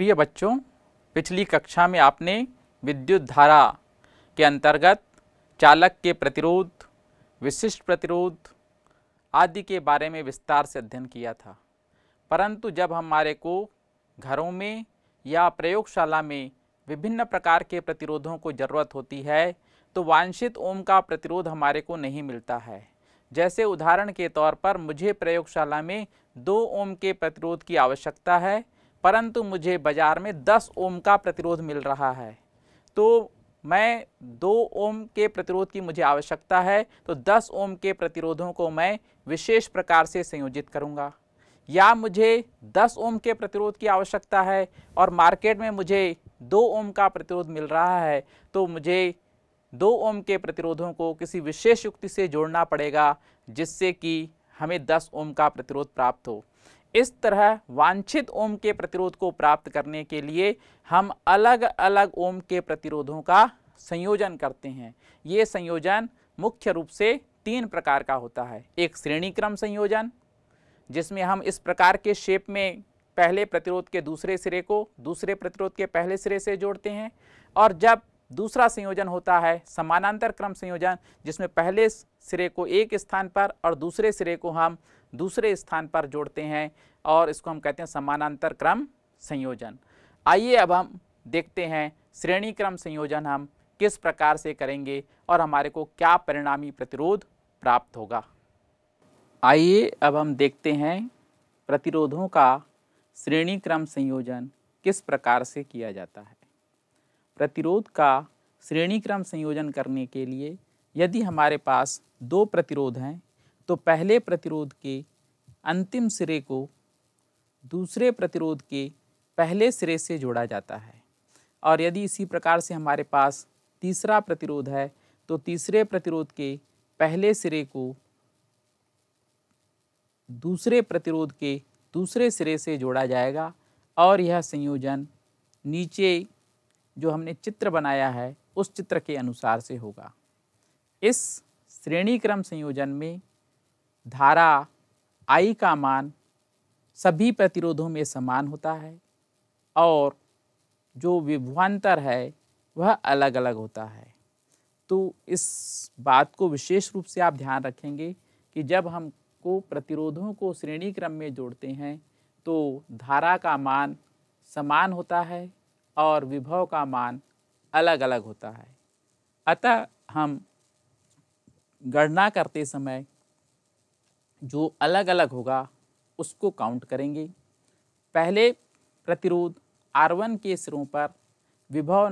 प्रिय बच्चों, पिछली कक्षा में आपने विद्युत धारा के अंतर्गत चालक के प्रतिरोध, विशिष्ट प्रतिरोध आदि के बारे में विस्तार से अध्ययन किया था। परंतु जब हमारे को घरों में या प्रयोगशाला में विभिन्न प्रकार के प्रतिरोधों को ज़रूरत होती है तो वांछित ओम का प्रतिरोध हमारे को नहीं मिलता है। जैसे उदाहरण के तौर पर मुझे प्रयोगशाला में 2 ओम के प्रतिरोध की आवश्यकता है, परंतु मुझे बाजार में 10 ओम का प्रतिरोध मिल रहा है। तो मैं 2 ओम के प्रतिरोध की मुझे आवश्यकता है, तो 10 ओम के प्रतिरोधों को मैं विशेष प्रकार से संयोजित करूंगा। या मुझे 10 ओम के प्रतिरोध की आवश्यकता है और मार्केट में मुझे 2 ओम का प्रतिरोध मिल रहा है, तो मुझे 2 ओम के प्रतिरोधों को किसी विशेष युक्ति से जोड़ना पड़ेगा जिससे कि हमें 10 ओम का प्रतिरोध प्राप्त हो। इस तरह वांछित ओम के प्रतिरोध को प्राप्त करने के लिए हम अलग अलग ओम के प्रतिरोधों का संयोजन करते हैं। ये संयोजन मुख्य रूप से 3 प्रकार का होता है। एक श्रेणी क्रम संयोजन, जिसमें हम इस प्रकार के शेप में पहले प्रतिरोध के दूसरे सिरे को दूसरे प्रतिरोध के पहले सिरे से जोड़ते हैं। और जब दूसरा संयोजन होता है समानांतर क्रम संयोजन, जिसमें पहले सिरे को एक स्थान पर और दूसरे सिरे को हम दूसरे स्थान पर जोड़ते हैं, और इसको हम कहते हैं समानांतर क्रम संयोजन। आइए अब हम देखते हैं श्रेणी क्रम संयोजन हम किस प्रकार से करेंगे और हमारे को क्या परिणामी प्रतिरोध प्राप्त होगा। आइए अब हम देखते हैं प्रतिरोधों का श्रेणी क्रम संयोजन किस प्रकार से किया जाता है। प्रतिरोध का श्रेणी क्रम संयोजन करने के लिए यदि हमारे पास 2 प्रतिरोध हैं तो पहले प्रतिरोध के अंतिम सिरे को दूसरे प्रतिरोध के पहले सिरे से जोड़ा जाता है। और यदि इसी प्रकार से हमारे पास तीसरा प्रतिरोध है तो तीसरे प्रतिरोध के पहले सिरे को दूसरे प्रतिरोध के दूसरे सिरे से जोड़ा जाएगा। और यह संयोजन नीचे जो हमने चित्र बनाया है उस चित्र के अनुसार से होगा। इस श्रेणी क्रम संयोजन में धारा I का मान सभी प्रतिरोधों में समान होता है और जो विभवांतर है वह अलग अलग होता है। तो इस बात को विशेष रूप से आप ध्यान रखेंगे कि जब हमको प्रतिरोधों को श्रेणी क्रम में जोड़ते हैं तो धारा का मान समान होता है और विभव का मान अलग अलग होता है। अतः हम गणना करते समय जो अलग अलग होगा उसको काउंट करेंगे। पहले प्रतिरोध R1 के सिरों पर विभव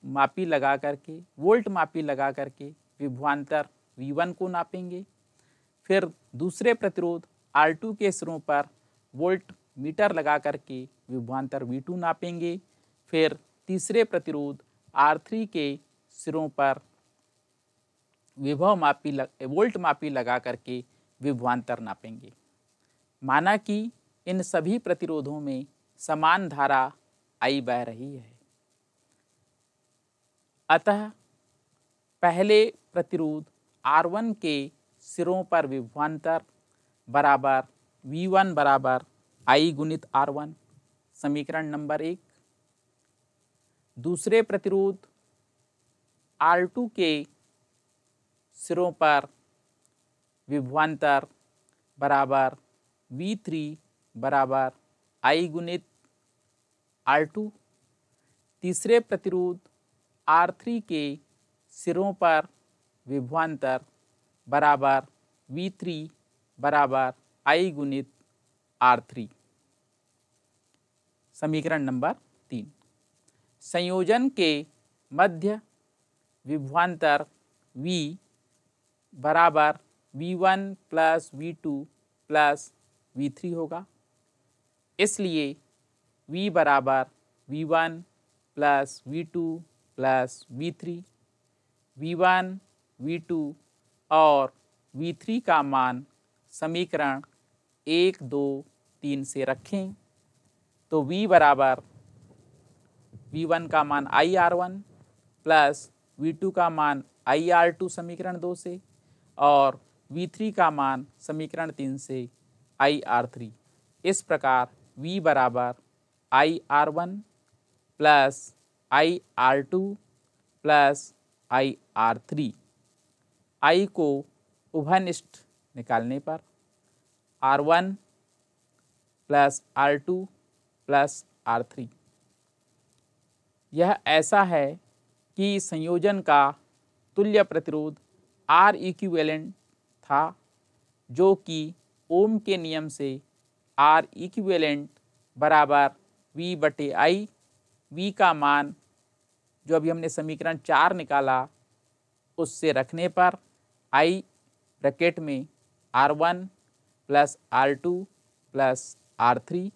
मापी लगा करके वोल्ट मापी लगा करके विभवांतर V1 को नापेंगे। फिर दूसरे प्रतिरोध R2 के सिरों पर वोल्ट मीटर लगा करके विभवांतर V2 नापेंगे। फिर तीसरे प्रतिरोध R3 के सिरों पर वोल्ट मापी लगा करके विभवांतर नापेंगे। माना कि इन सभी प्रतिरोधों में समान धारा I बह रही है, अतः पहले प्रतिरोध R1 के सिरों पर विभवांतर बराबर V1 बराबर I गुणित R1, समीकरण नंबर 1। दूसरे प्रतिरोध R2 के सिरों पर विभवांतर बराबर V3 बराबर I गुणित R2। तीसरे प्रतिरोध R3 के सिरों पर विभवांतर बराबर V3 बराबर I गुणित R3, समीकरण नंबर 3। संयोजन के मध्य विभवांतर V बराबर V1 plus V2 plus V3 होगा। इसलिए V बराबर V1 plus V2 plus V3। V1, V2 और V3 का मान समीकरण 1, 2, 3 से रखें तो V बराबर V1 का मान IR1 प्लस V2 का मान IR2 समीकरण 2 से और V3 का मान समीकरण 3 से IR3। इस प्रकार V बराबर I R one plus I R two plus I R three. I को उभयनिष्ठ निकालने पर R one plus R two plus R three. यह ऐसा है कि संयोजन का तुल्य प्रतिरोध आर इक्विवेलेंट था, जो कि ओम के नियम से आर इक्विवेलेंट बराबर वी बटे आई। वी का मान जो अभी हमने समीकरण 4 निकाला उससे रखने पर आई ब्रैकेट में R one plus R two plus R three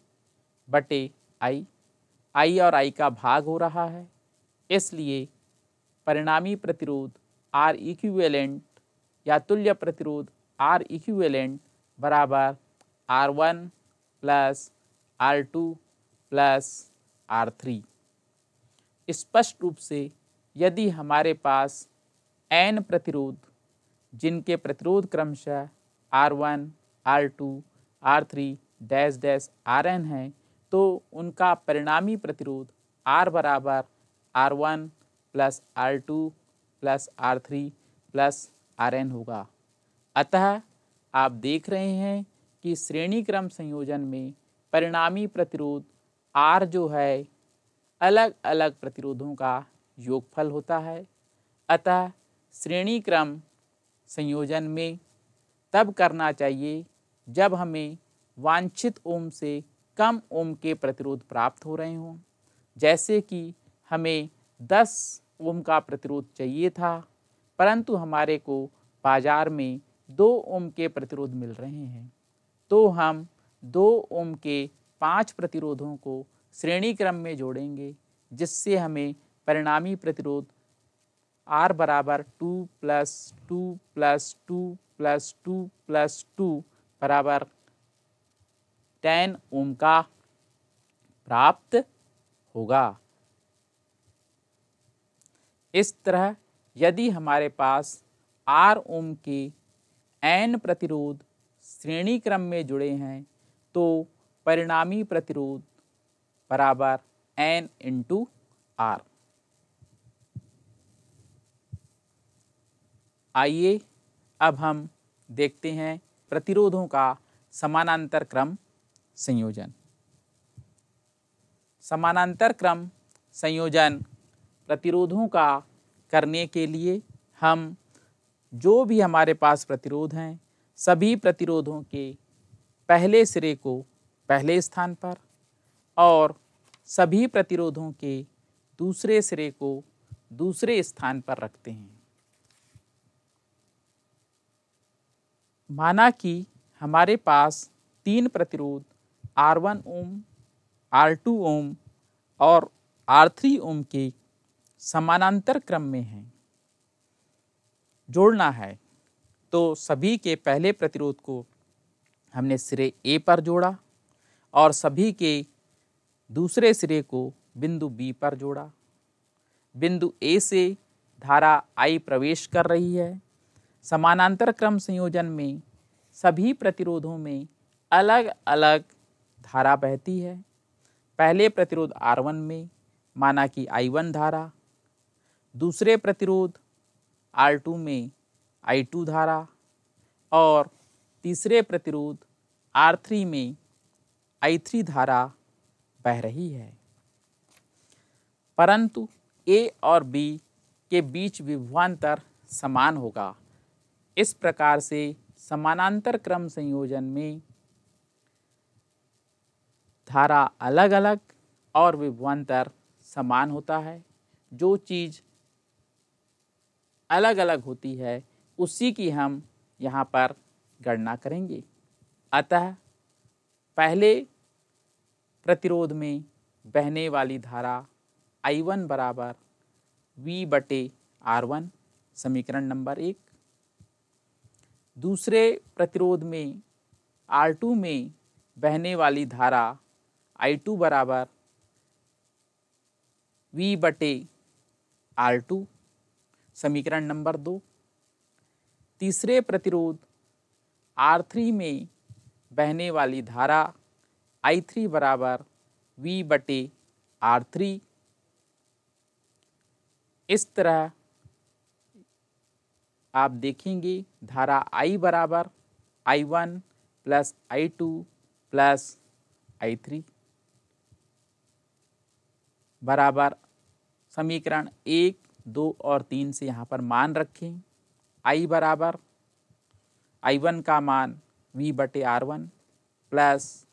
बटे आई और आई का भाग हो रहा है, इसलिए परिणामी प्रतिरोध आर इक्विवेलेंट या तुल्य प्रतिरोध आर इक्विवेलेंट बराबर R one plus R two plus R three. स्पष्ट रूप से यदि हमारे पास n प्रतिरोध जिनके प्रतिरोध क्रमशः R1, R2, R3 dash dash Rn हैं, तो उनका परिणामी प्रतिरोध R बराबर R1 plus R2 plus R3 plus Rn होगा। अतः आप देख रहे हैं कि श्रेणी क्रम संयोजन में परिणामी प्रतिरोध R जो है अलग अलग प्रतिरोधों का योगफल होता है। अतः श्रेणी क्रम संयोजन में तब करना चाहिए जब हमें वांछित ओम से कम ओम के प्रतिरोध प्राप्त हो रहे हों। जैसे कि हमें 10 ओम का प्रतिरोध चाहिए था, परंतु हमारे को बाजार में 2 ओम के प्रतिरोध मिल रहे हैं, तो हम 2 ओम के 5 प्रतिरोधों को श्रेणी क्रम में जोड़ेंगे, जिससे हमें परिणामी प्रतिरोध R बराबर 2 प्लस 2 प्लस 2 प्लस 2 प्लस 2 बराबर 10 ओम का प्राप्त होगा। इस तरह यदि हमारे पास R ओम के n प्रतिरोध श्रेणी क्रम में जुड़े हैं, तो परिणामी प्रतिरोध बराबर n इंटू R। आइए अब हम देखते हैं प्रतिरोधों का समानांतर क्रम संयोजन। समानांतर क्रम संयोजन प्रतिरोधों का करने के लिए हम जो भी हमारे पास प्रतिरोध हैं, सभी प्रतिरोधों के पहले सिरे को पहले स्थान पर और सभी प्रतिरोधों के दूसरे सिरे को दूसरे स्थान पर रखते हैं। माना कि हमारे पास 3 प्रतिरोध R1 ओम, R2 ओम और R3 ओम के समानांतर क्रम में हैं। जोड़ना है तो सभी के पहले प्रतिरोध को हमने सिरे A पर जोड़ा और सभी के दूसरे सिरे को बिंदु B पर जोड़ा। बिंदु A से धारा I प्रवेश कर रही है। समानांतर क्रम संयोजन में सभी प्रतिरोधों में अलग अलग धारा बहती है। पहले प्रतिरोध R1 में माना कि I1 धारा, दूसरे प्रतिरोध R2 में I2 धारा और तीसरे प्रतिरोध R3 में I3 धारा बह रही है। परंतु A और B के बीच विभवांतर समान होगा। इस प्रकार से समानांतर क्रम संयोजन में धारा अलग अलग और विभवांतर समान होता है। जो चीज़ अलग अलग होती है उसी की हम यहाँ पर गणना करेंगे। अतः पहले प्रतिरोध में बहने वाली धारा I1 बराबर V बटे R1, समीकरण नंबर 1। दूसरे प्रतिरोध में R2 में बहने वाली धारा I2 बराबर V बटे R2, समीकरण नंबर 2। तीसरे प्रतिरोध R3 में बहने वाली धारा I3 बराबर V/R3। इस तरह आप देखेंगे धारा I बराबर I1 plus I2 plus I3 बराबर समीकरण 1, 2 और 3 से यहाँ पर मान रखें। I बराबर I1 का मान V/R1 प्लस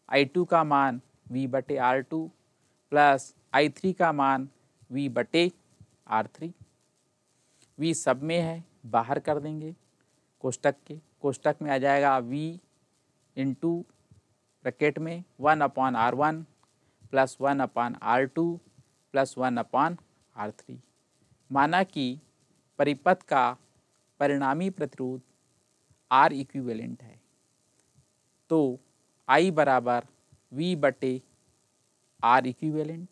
I2 का मान V/R2 प्लस I3 का मान V/R3। V सब में है, बाहर कर देंगे कोष्टक में आ जाएगा V इंटू ब्रैकेट में 1/R1 plus 1/R2 plus 1/R3। माना कि परिपथ का परिणामी प्रतिरोध R इक्विवेलेंट है, तो I बराबर V/R इक्विवेलेंट।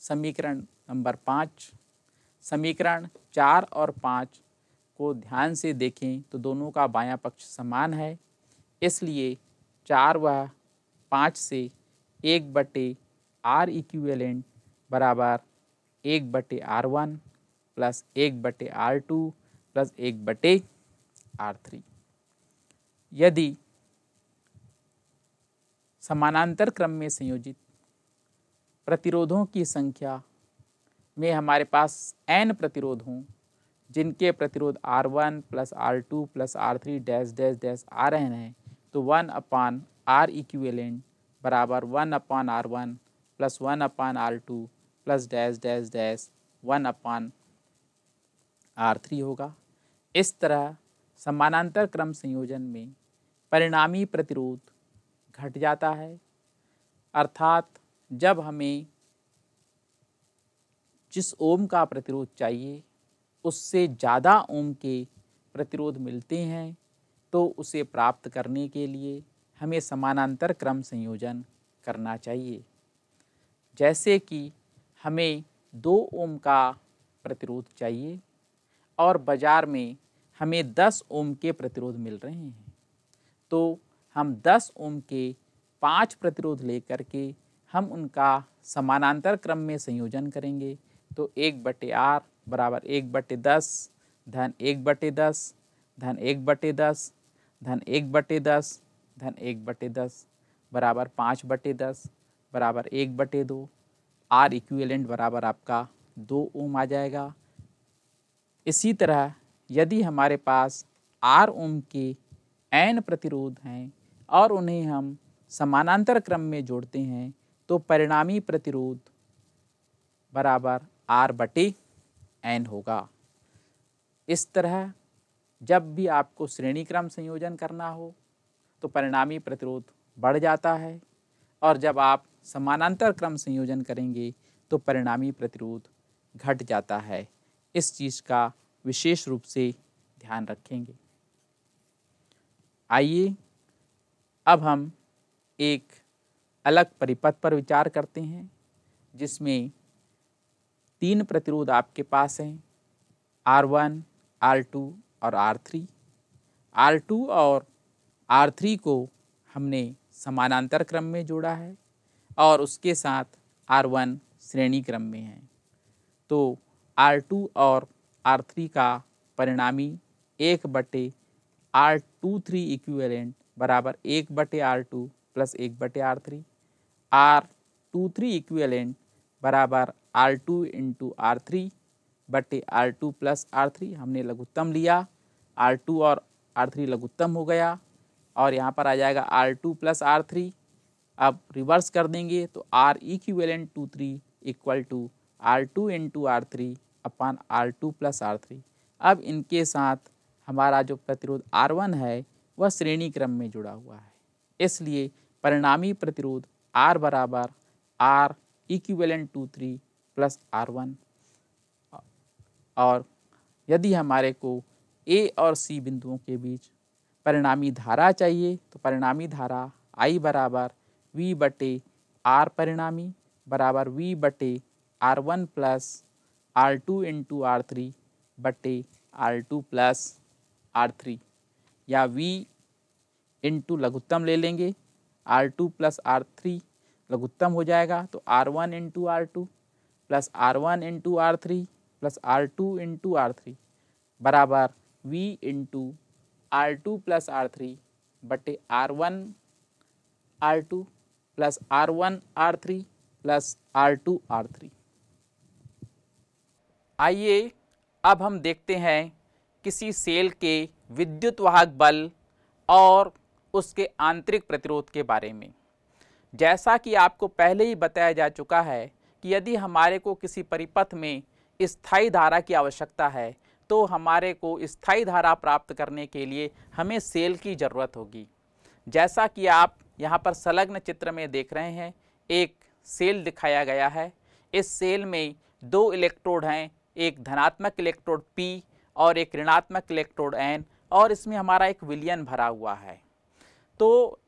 समीकरण नंबर 5। समीकरण 4 और 5 को ध्यान से देखें तो दोनों का बायां पक्ष समान है, इसलिए 4 व 5 से 1/R इक्विवेलेंट बराबर 1/R1 plus 1/R2 plus 1/R3। यदि समानांतर क्रम में संयोजित प्रतिरोधों की संख्या में हमारे पास n प्रतिरोध हों जिनके प्रतिरोध R1 plus R2 plus R3 dash dash dash आ रहे हैं, तो 1/R इक्विवेलेंट बराबर 1/R1 plus 1/R2 plus dash dash dash 1/R3 होगा। इस तरह समानांतर क्रम संयोजन में परिणामी प्रतिरोध घट जाता है, अर्थात जब हमें जिस ओम का प्रतिरोध चाहिए उससे ज़्यादा ओम के प्रतिरोध मिलते हैं, तो उसे प्राप्त करने के लिए हमें समानांतर क्रम संयोजन करना चाहिए। जैसे कि हमें 2 ओम का प्रतिरोध चाहिए और बाज़ार में हमें 10 ओम के प्रतिरोध मिल रहे हैं, तो हम 10 ओम के 5 प्रतिरोध लेकर के हम उनका समानांतर क्रम में संयोजन करेंगे, तो 1/R बराबर 1/10 धन 1/10 धन 1/10 धन 1/10 धन 1/10 बराबर 5/10 बराबर 1/2। R इक्विवेलेंट बराबर आपका 2 ओम आ जाएगा। इसी तरह यदि हमारे पास R ओम के n प्रतिरोध हैं और उन्हें हम समानांतर क्रम में जोड़ते हैं, तो परिणामी प्रतिरोध बराबर R/n होगा। इस तरह जब भी आपको श्रेणी क्रम संयोजन करना हो तो परिणामी प्रतिरोध बढ़ जाता है, और जब आप समानांतर क्रम संयोजन करेंगे तो परिणामी प्रतिरोध घट जाता है। इस चीज़ का विशेष रूप से ध्यान रखेंगे। आइए अब हम एक अलग परिपथ पर विचार करते हैं जिसमें 3 प्रतिरोध आपके पास हैं, R1, R2 और R3। R2 और R3 को हमने समानांतर क्रम में जोड़ा है और उसके साथ R1 श्रेणी क्रम में है, तो R2 और R3 का परिणामी 1/R23 इक्विवेलेंट बराबर 1/R2 plus 1/R3। R23 equivalent बराबर R2 इंटू R3 बटे R2 प्लस R3। हमने लघुत्तम लिया, R2 और R3 लघुत्तम हो गया और यहाँ पर आ जाएगा R2 प्लस R3। अब रिवर्स कर देंगे तो R equivalent to 3 equal to R2 into R3 upon R2 plus R3। अब इनके साथ हमारा जो प्रतिरोध R1 है वह श्रेणी क्रम में जुड़ा हुआ है, इसलिए परिणामी प्रतिरोध R बराबर R equivalent to 3 plus R1। और यदि हमारे को A और C बिंदुओं के बीच परिणामी धारा चाहिए तो परिणामी धारा I बराबर V/R परिणामी बराबर V/R1 plus R2 into R3 बटे R2 प्लस R3, या V इंटू लघुत्तम ले लेंगे R2 प्लस R3 लघुत्तम हो जाएगा, तो R1 into R2 plus R1 into R3 plus R2 into R3 बराबर V into R2 plus R3 बटे R1 R2 plus R1 R3 plus R2 R3। आइए अब हम देखते हैं किसी सेल के विद्युत वाहक बल और उसके आंतरिक प्रतिरोध के बारे में। जैसा कि आपको पहले ही बताया जा चुका है कि यदि हमारे को किसी परिपथ में स्थायी धारा की आवश्यकता है तो हमारे को स्थायी धारा प्राप्त करने के लिए हमें सेल की ज़रूरत होगी। जैसा कि आप यहाँ पर संलग्न चित्र में देख रहे हैं, एक सेल दिखाया गया है। इस सेल में दो इलेक्ट्रोड हैं, एक धनात्मक इलेक्ट्रोड P और एक ऋणात्मक इलेक्ट्रोड N, और इसमें हमारा एक विलयन भरा हुआ है। तो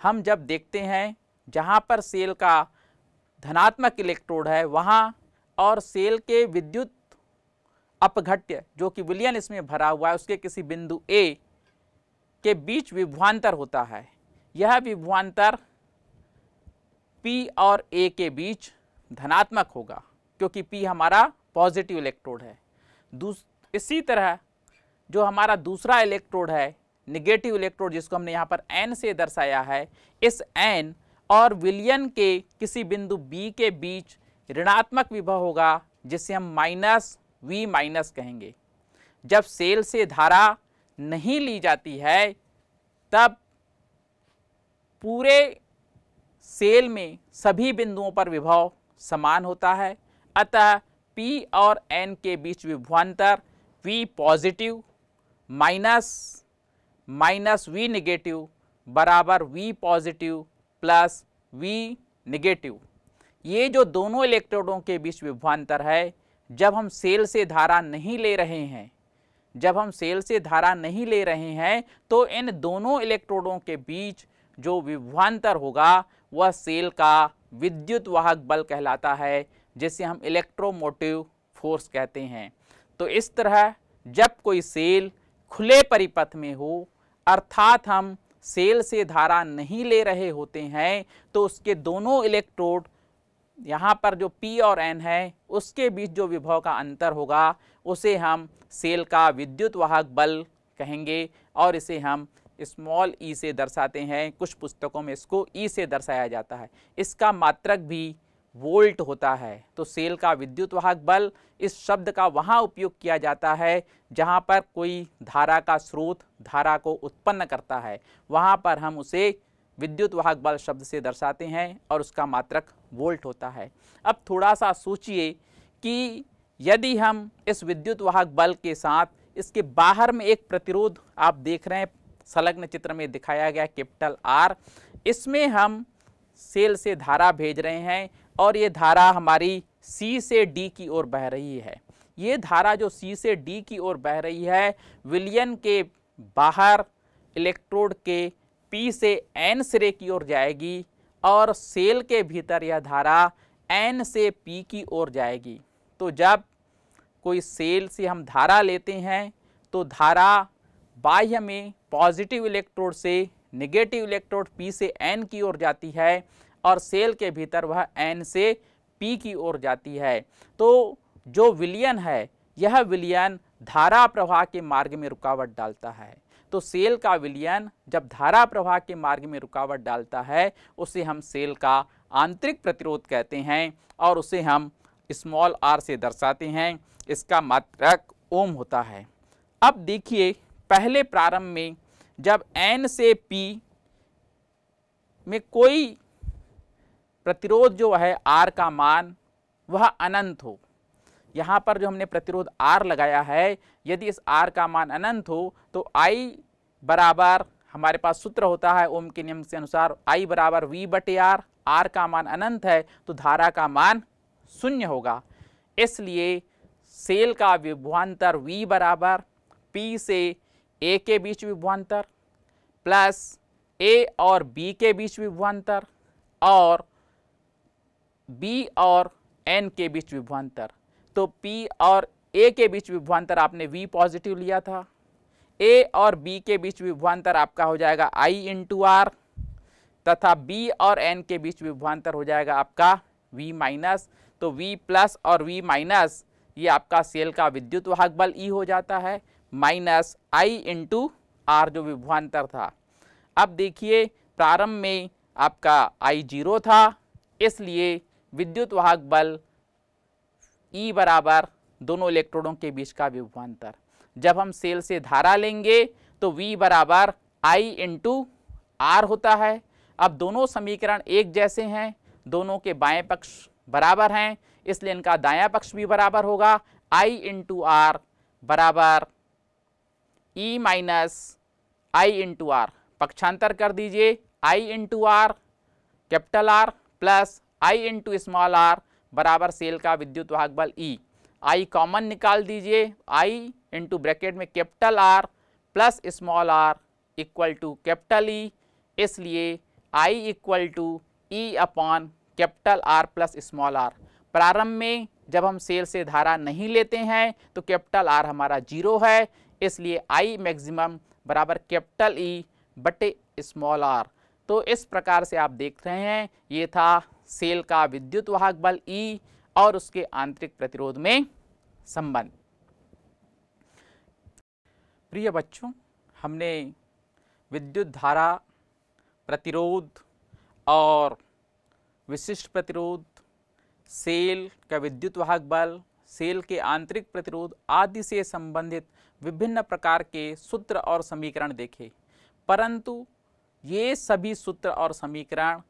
हम जब देखते हैं जहाँ पर सेल का धनात्मक इलेक्ट्रोड है वहाँ और सेल के विद्युत अपघट्य जो कि विलयन इसमें भरा हुआ है उसके किसी बिंदु A के बीच विभवांतर होता है। यह विभवांतर P और A के बीच धनात्मक होगा क्योंकि P हमारा पॉजिटिव इलेक्ट्रोड है। इसी तरह जो हमारा दूसरा इलेक्ट्रोड है निगेटिव इलेक्ट्रोड जिसको हमने यहाँ पर N से दर्शाया है, इस N और विलयन के किसी बिंदु B के बीच ऋणात्मक विभव होगा जिसे हम माइनस V माइनस कहेंगे। जब सेल से धारा नहीं ली जाती है तब पूरे सेल में सभी बिंदुओं पर विभव समान होता है, अतः P और N के बीच विभवांतर V positive minus V negative बराबर V positive plus V negative. ये जो दोनों इलेक्ट्रोडों के बीच विभवांतर है, जब हम सेल से धारा नहीं ले रहे हैं तो इन दोनों इलेक्ट्रोडों के बीच जो विभवांतर होगा वह सेल का विद्युत वाहक बल कहलाता है, जिसे हम इलेक्ट्रोमोटिव फोर्स कहते हैं। तो इस तरह जब कोई सेल खुले परिपथ में हो अर्थात हम सेल से धारा नहीं ले रहे होते हैं तो उसके दोनों इलेक्ट्रोड यहाँ पर जो P और N है उसके बीच जो विभव का अंतर होगा उसे हम सेल का विद्युत वाहक बल कहेंगे और इसे हम स्मॉल e से दर्शाते हैं। कुछ पुस्तकों में इसको E से दर्शाया जाता है। इसका मात्रक भी वोल्ट होता है। तो सेल का विद्युत वाहक बल इस शब्द का वहाँ उपयोग किया जाता है जहाँ पर कोई धारा का स्रोत धारा को उत्पन्न करता है, वहाँ पर हम उसे विद्युत वाहक बल शब्द से दर्शाते हैं और उसका मात्रक वोल्ट होता है। अब थोड़ा सा सोचिए कि यदि हम इस विद्युत वाहक बल के साथ इसके बाहर में एक प्रतिरोध आप देख रहे हैं संलग्न चित्र में दिखाया गया कैपिटल R, इसमें हम सेल से धारा भेज रहे हैं और ये धारा हमारी C से D की ओर बह रही है। ये धारा जो C से D की ओर बह रही है विलयन के बाहर इलेक्ट्रोड के P से N सिरे की ओर जाएगी और सेल के भीतर यह धारा N से P की ओर जाएगी। तो जब कोई सेल से हम धारा लेते हैं तो धारा बाह्य में पॉजिटिव इलेक्ट्रोड से नेगेटिव इलेक्ट्रोड P से N की ओर जाती है और सेल के भीतर वह N से P की ओर जाती है। तो जो विलयन है यह विलयन धारा प्रवाह के मार्ग में रुकावट डालता है। तो सेल का विलयन जब धारा प्रवाह के मार्ग में रुकावट डालता है उसे हम सेल का आंतरिक प्रतिरोध कहते हैं और उसे हम स्मॉल r से दर्शाते हैं। इसका मात्रक ओम होता है। अब देखिए पहले प्रारंभ में जब N से P में कोई प्रतिरोध जो है R का मान वह अनंत हो, यहाँ पर जो हमने प्रतिरोध R लगाया है यदि इस R का मान अनंत हो तो I बराबर हमारे पास सूत्र होता है ओम के नियम के अनुसार I बराबर V बटे R। R का मान अनंत है तो धारा का मान शून्य होगा। इसलिए सेल का विभवांतर V बराबर P से A के बीच विभवांतर प्लस A और B के बीच विभवांतर और B और N के बीच विभवांतर। तो P और A के बीच विभवांतर आपने V पॉजिटिव लिया था, A और B के बीच विभवांतर आपका हो जाएगा I इंटू R तथा B और N के बीच विभवांतर हो जाएगा आपका V माइनस। तो V प्लस और V माइनस ये आपका सेल का विद्युत वाहक बल E हो जाता है, माइनस I इंटू R जो विभवांतर था। अब देखिए प्रारंभ में आपका I 0 था, इसलिए विद्युत वाहक बल E बराबर दोनों इलेक्ट्रोडों के बीच का विभवांतर। जब हम सेल से धारा लेंगे तो V बराबर I इंटू R होता है। अब दोनों समीकरण एक जैसे हैं, दोनों के बाएं पक्ष बराबर हैं, इसलिए इनका दायां पक्ष भी बराबर होगा। I इंटू R बराबर E minus I into R, पक्षांतर कर दीजिए, I into R capital R plus I into small r बराबर सेल का विद्युत वाहक बल E। I कॉमन निकाल दीजिए, I इंटू ब्रैकेट में capital R plus small r equal to capital E, इसलिए I equal to E upon capital R plus small r। प्रारंभ में जब हम सेल से धारा नहीं लेते हैं तो कैपिटल R हमारा 0 है, इसलिए I मैक्सिमम बराबर कैपिटल E बटे स्मॉल r। तो इस प्रकार से आप देख रहे हैं, ये था सेल का विद्युत वाहक बल E और उसके आंतरिक प्रतिरोध में संबंध। प्रिय बच्चों, हमने विद्युत धारा, प्रतिरोध और विशिष्ट प्रतिरोध, सेल का विद्युत वाहक बल, सेल के आंतरिक प्रतिरोध आदि से संबंधित विभिन्न प्रकार के सूत्र और समीकरण देखे, परंतु ये सभी सूत्र और समीकरण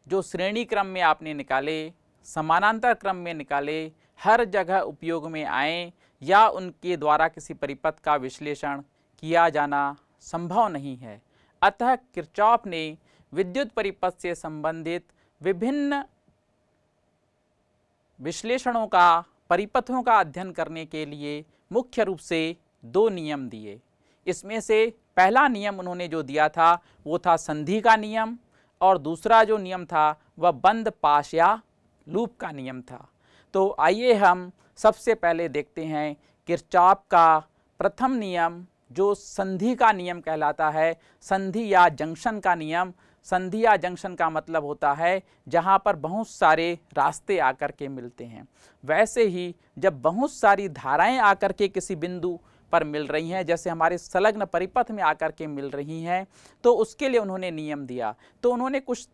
जो श्रेणी क्रम में आपने निकाले, समानांतर क्रम में निकाले, हर जगह उपयोग में आए या उनके द्वारा किसी परिपथ का विश्लेषण किया जाना संभव नहीं है। अतः किरचॉफ ने विद्युत परिपथ से संबंधित विभिन्न विश्लेषणों का, परिपथों का अध्ययन करने के लिए मुख्य रूप से 2 नियम दिए। इसमें से पहला नियम उन्होंने जो दिया था वो था संधि का नियम, और दूसरा जो नियम था वह बंद पाश या लूप का नियम था। तो आइए हम सबसे पहले देखते हैं किरचॉफ का प्रथम नियम जो संधि का नियम कहलाता है, संधि या जंक्शन का नियम। संधि या जंक्शन का मतलब होता है जहाँ पर बहुत सारे रास्ते आकर के मिलते हैं। वैसे ही जब बहुत सारी धाराएं आकर के किसी बिंदु पर मिल रही हैं, जैसे हमारे संलग्न परिपथ में आकर के मिल रही हैं, तो उसके लिए उन्होंने नियम दिया। तो उन्होंने कुछ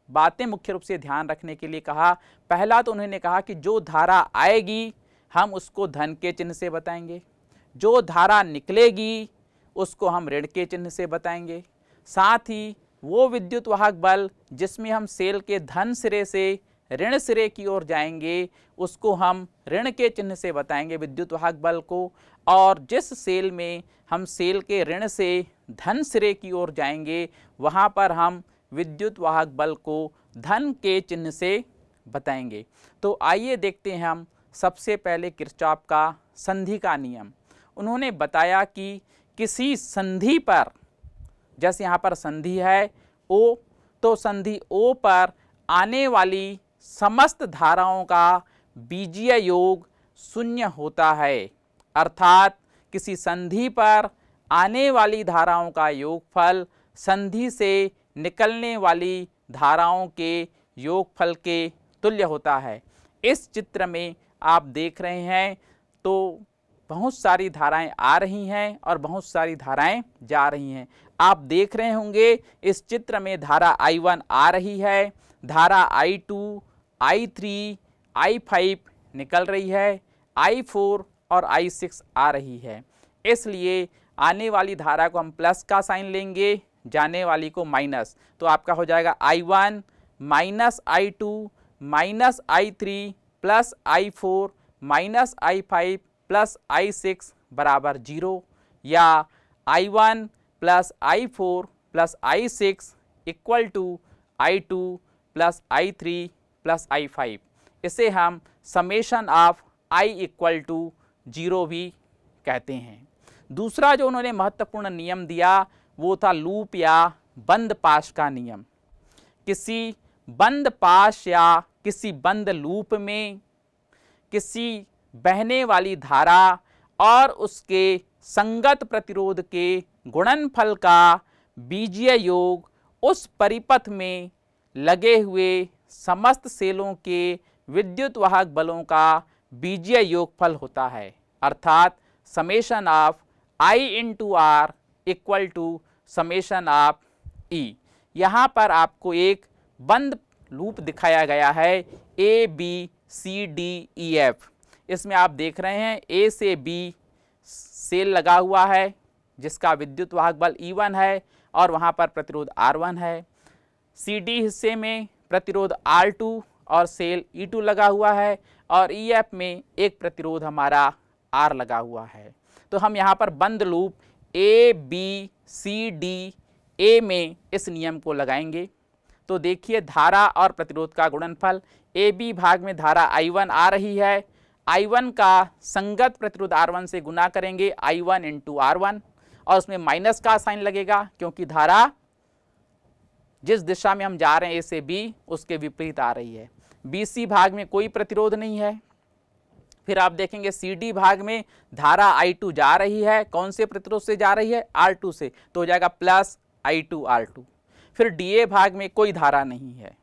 बातें मुख्य रूप से ध्यान रखने के लिए कहा। पहला तो उन्होंने कहा कि जो धारा आएगी हम उसको धन के चिन्ह से बताएंगे, जो धारा निकलेगी उसको हम ऋण के चिन्ह से बताएंगे। साथ ही वो विद्युत वाहक बल जिसमें हम सेल के धन सिरे से ऋण सिरे की ओर जाएंगे उसको हम ऋण के चिन्ह से बताएंगे विद्युत वाहक बल को, और जिस सेल में हम सेल के ऋण से धन सिरे की ओर जाएंगे वहाँ पर हम विद्युत वाहक बल को धन के चिन्ह से बताएंगे। तो आइए देखते हैं हम सबसे पहले किरचॉफ का संधि का नियम। उन्होंने बताया कि किसी संधि पर, जैसे यहाँ पर संधि है O, तो संधि O पर आने वाली समस्त धाराओं का बीजीय योग 0 होता है। अर्थात किसी संधि पर आने वाली धाराओं का योगफल संधि से निकलने वाली धाराओं के योगफल के तुल्य होता है। इस चित्र में आप देख रहे हैं तो बहुत सारी धाराएं आ रही हैं और बहुत सारी धाराएं जा रही हैं। आप देख रहे होंगे इस चित्र में धारा I1 आ रही है, धारा I2, I3, I5 निकल रही है, I4 और I6 आ रही है। इसलिए आने वाली धारा को हम प्लस का साइन लेंगे, जाने वाली को माइनस। तो आपका हो जाएगा I1 minus I2 minus I3 plus I4 minus I5 plus I6 बराबर 0, या I1 plus I4 plus I6 equal to I2 plus I3 plus I5। इसे हम summation of I equal to 0 भी कहते हैं। दूसरा जो उन्होंने महत्वपूर्ण नियम दिया वो था लूप या बंद पाश का नियम। किसी बंद पाश या किसी बंद लूप में किसी बहने वाली धारा और उसके संगत प्रतिरोध के गुणनफल का बीजीय योग उस परिपथ में लगे हुए समस्त सेलों के विद्युत वाहक बलों का बीजीय योगफल होता है, अर्थात summation of I into R equal to summation of E। यहाँ पर आपको एक बंद लूप दिखाया गया है A B C D E F। इसमें आप देख रहे हैं A से B सेल लगा हुआ है जिसका विद्युत वाहक बल E1 है और वहाँ पर प्रतिरोध R1 है। CD हिस्से में प्रतिरोध R2 और सेल E2 लगा हुआ है और EF में एक प्रतिरोध हमारा R लगा हुआ है। तो हम यहाँ पर बंद loop A B C D A में इस नियम को लगाएंगे। तो देखिए धारा और प्रतिरोध का गुणनफल, ए बी भाग में धारा I1 आ रही है, I1 का संगत प्रतिरोध R1 से गुना करेंगे I1 इंटू R1 और उसमें माइनस का साइन लगेगा क्योंकि धारा जिस दिशा में हम जा रहे हैं ए से बी उसके विपरीत आ रही है। BC भाग में कोई प्रतिरोध नहीं है। फिर आप देखेंगे CD भाग में धारा I2 जा रही है, कौन से प्रतिरोध से जा रही है? R2 से, तो हो जाएगा प्लस I2 R2। फिर DA भाग में कोई धारा नहीं है,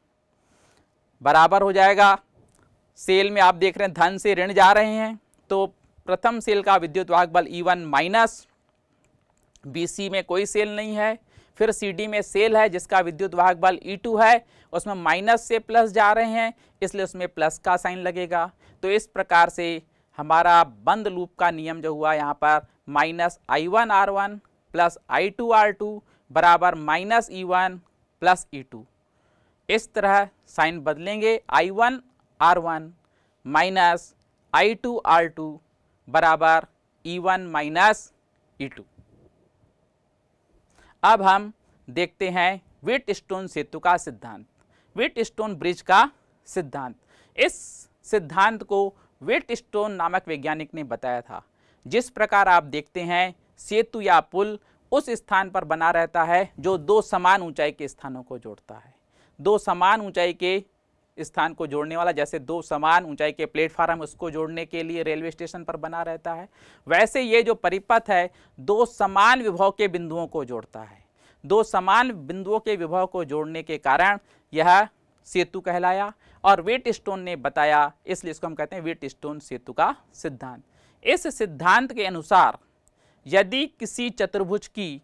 बराबर हो जाएगा। सेल में आप देख रहे हैं धन से ऋण जा रहे हैं तो प्रथम सेल का विद्युत वाहक बल E1 माइनस, BC में कोई सेल नहीं है। फिर CD में सेल है जिसका विद्युत वाहक बल E2 है, उसमें माइनस से प्लस जा रहे हैं इसलिए उसमें प्लस का साइन लगेगा। तो इस प्रकार से हमारा बंद लूप का नियम जो हुआ यहाँ पर minus I1 R1 plus I2 R2 बराबर माइनस E1 प्लस E2। इस तरह साइन बदलेंगे I1 R1 minus I2 R2 बराबर E1 माइनस E2। अब हम देखते हैं व्हीटस्टोन सेतु का सिद्धांत, व्हीटस्टोन ब्रिज का सिद्धांत। इस सिद्धांत को व्हीटस्टोन नामक वैज्ञानिक ने बताया था। जिस प्रकार आप देखते हैं सेतु या पुल उस स्थान पर बना रहता है जो दो समान ऊंचाई के स्थानों को जोड़ता है। दो समान ऊंचाई के स्थान को जोड़ने वाला, जैसे दो समान ऊंचाई के प्लेटफार्म उसको जोड़ने के लिए रेलवे स्टेशन पर बना रहता है, वैसे ये जो परिपथ है दो समान विभव के बिंदुओं को जोड़ता है। दो समान बिंदुओं के विभव को जोड़ने के कारण यह सेतु कहलाया और व्हीटस्टोन ने बताया, इसलिए इसको हम कहते हैं व्हीटस्टोन सेतु का सिद्धांत। इस सिद्धांत के अनुसार यदि किसी चतुर्भुज की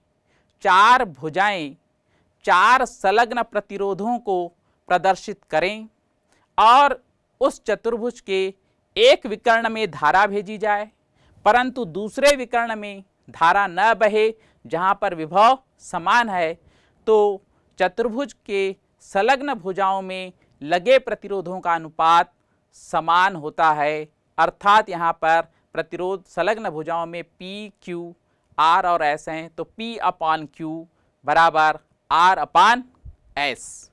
चार भुजाएं चार संलग्न प्रतिरोधों को प्रदर्शित करें और उस चतुर्भुज के एक विकर्ण में धारा भेजी जाए परंतु दूसरे विकर्ण में धारा न बहे जहां पर विभव समान है, तो चतुर्भुज के संलग्न भुजाओं में लगे प्रतिरोधों का अनुपात समान होता है। अर्थात यहाँ पर प्रतिरोध संलग्न भुजाओं में P, Q, R और S हैं, तो P/Q बराबर R/S।